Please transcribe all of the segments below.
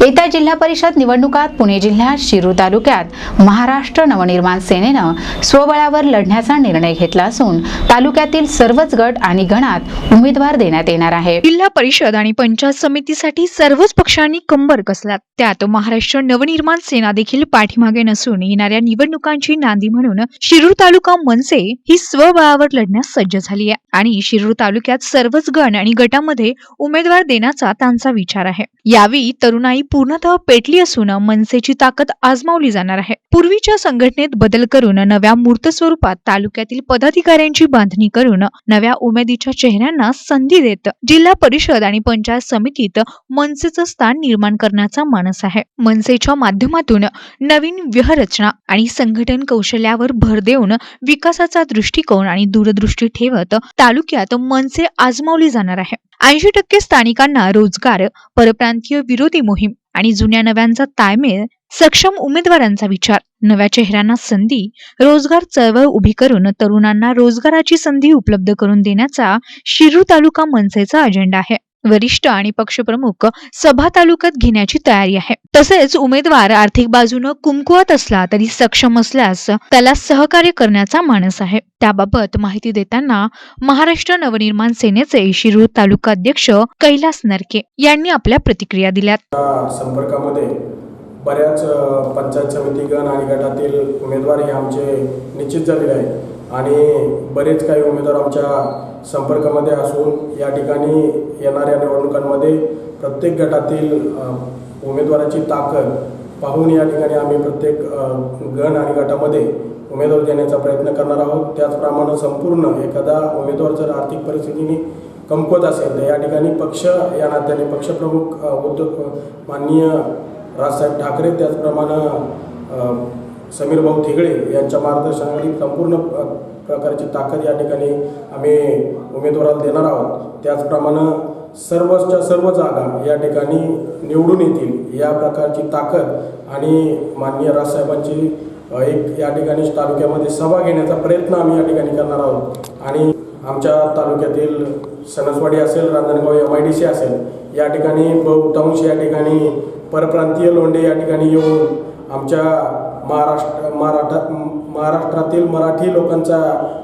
येत्या जिल्हा परिषद निवडणुकात पुणे जिल्ह्यात शिरूर तालुक्यात महाराष्ट्र नवनिर्माण सेनेनं स्वबळावर लढण्याचा निर्णय घेतला असून तालुक्यातील सर्वच गट आणि गणात उमेदवार देण्यात येणार आहे। जिल्हा परिषद आणि पंचायत समितीसाठी सर्वच पक्षांनी कंबर कसलात, त्यात महाराष्ट्र नवनिर्माण सेना देखील पाठीमागे नसून येणाऱ्या निवडणुकांची नांदी म्हणून शिरूर तालुका मनसे ही स्वबळावर लढण्यास सज्ज झाली आहे आणि शिरूर तालुक्यात सर्वच गण आणि गटामध्ये उमेदवार देण्याचा त्यांचा विचार आहे। यावेळी तरुणाई पूर्णतः पेटली असून मनसेची ताकद आजमावली जाणार आहे। पूर्वीच्या संघटनेत बदल करून नव्या मूर्त स्वरूपात तालुक्यातील पदाधिकाऱ्यांची बांधणी करून नव्या उमेदीच्या चेहऱ्यांना संधी देत जिल्हा परिषद आणि पंचायत समितीत मनसेचं स्थान निर्माण करण्याचा मानस आहे। मनसेच्या माध्यमातून नवीन व्यूहरचना आणि संघटन कौशल्यावर भर देऊन विकासाचा दृष्टिकोन आणि दूरदृष्टी ठेवत तालुक्यात मनसे आजमावली जाणार आहे। 80% स्थानिकांना रोजगार, परप्रांतीय विरोधी मोहीम आणि जुन्या नव्यांचा ताळमेळ, सक्षम उमेदवारांचा विचार, नव्या चेहऱ्यांना संधी, रोजगार चळवळ उभी करून तरुणांना रोजगाराची संधी उपलब्ध करून देण्याचा शिरूर तालुका मनसेचा अजेंडा आहे। वरिष्ठ आणि पक्षप्रमुख सभा तालुक्यात घेण्याची तयारी आहे। तसेच उमेदवार आर्थिक बाजूने कुमकुवत असला तरी सक्षम असल्यास त्याला सहकार्य करण्याचा मानस आहे। त्याबाबत माहिती देताना महाराष्ट्र नवनिर्माण सेनेचे शिरूर तालुका अध्यक्ष कैलास नरके यांनी आपल्या प्रतिक्रिया दिल्यात। संपर्कामध्ये बऱ्याच पंचायत समिती गण आणि गटातील उमेदवार हे आमचे निश्चित झालेले आहेत आणि बरेच काही उमेदवार आमच्या संपर्कामध्ये असून या ठिकाणी येणाऱ्या निवडणुकांमध्ये प्रत्येक गटातील उमेदवाराची ताकद पाहून या ठिकाणी आम्ही प्रत्येक गण आणि गटामध्ये उमेदवार देण्याचा प्रयत्न करणार आहोत। त्याचप्रमाणे संपूर्ण एखादा उमेदवार जर आर्थिक परिस्थितीने कमकुवत असेल तर या ठिकाणी पक्ष या नात्याने पक्षप्रमुख माननीय राजसाहेब ठाकरे, त्याचप्रमाणे समीर भाऊ थिगळे यांच्या मार्गदर्शनाखाली संपूर्ण प्रकारची ताकद या ठिकाणी आम्ही उमेदवाराला देणार आहोत। त्याचप्रमाणे सर्वच्या सर्व जागा या ठिकाणी निवडून येतील या प्रकारची ताकद आणि माननीय राजसाहेबांची एक या ठिकाणी तालुक्यामध्ये सभा घेण्याचा प्रयत्न आम्ही या ठिकाणी करणार आहोत आणि आमच्या तालुक्यातील सणसवाडी असेल, रांजणगाव MIDC असेल या ठिकाणी बहुतांश या ठिकाणी परप्रांतीय लोंढे या ठिकाणी येऊन आमच्या महाराष्ट्रातील मराठी लोकांचा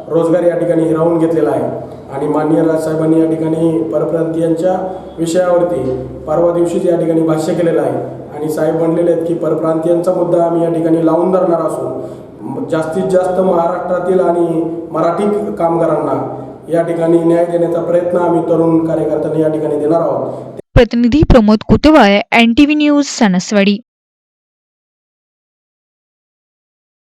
रोजगार या ठिकाणी हिरावून घेतलेला आहे आणि माननीय राजसाहेबांनी या ठिकाणी परप्रांतीयांच्या विषयावरती परवा दिवशीच या ठिकाणी भाष्य केलेलं आहे आणि साहेब म्हणलेले आहेत की परप्रांतीयांचा मुद्दा आम्ही या ठिकाणी लावून धरणार असून जास्तीत जास्त महाराष्ट्रातील आणि मराठी कामगारांना या ठिकाणी न्याय देण्याचा प्रयत्न आम्ही तरुण कार्यकर्त्यांनी या ठिकाणी देणार आहोत। प्रतिनिधी प्रमोद कुतवाळ, NTV न्यूज, सणसवाडी।